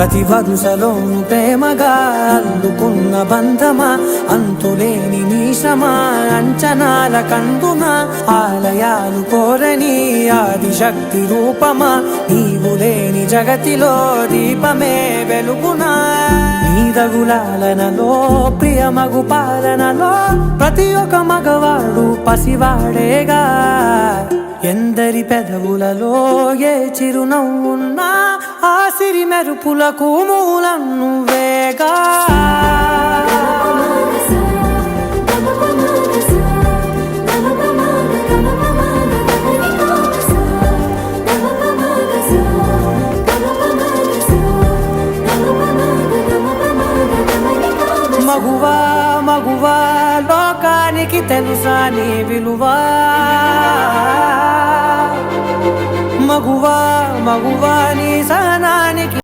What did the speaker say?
ప్రతి వరుసలోను ప్రేమగా అల్లుకున్న బంధమా, అంతులేని నీ శ్రమ అంచనాల కందున, ఆలయాలు కోరని ఆదిశక్తి రూపమా, నీవు లేని జగతిలో దీపమే వెలుగునా. నీదగులాలనలో ప్రియమగు పాలనలో ప్రతి ఒక్క మగవాడు పసివాడేగా. ఎందరి పెదవులలో ఏ చిరునవ్వున్నా ఆ సిరి మెరుపులకు మూలం నువ్వేగా. మగువా మగువా లోకానికి తెలుసా నీ విలువా, మగువా మగువా నీ సహనానికి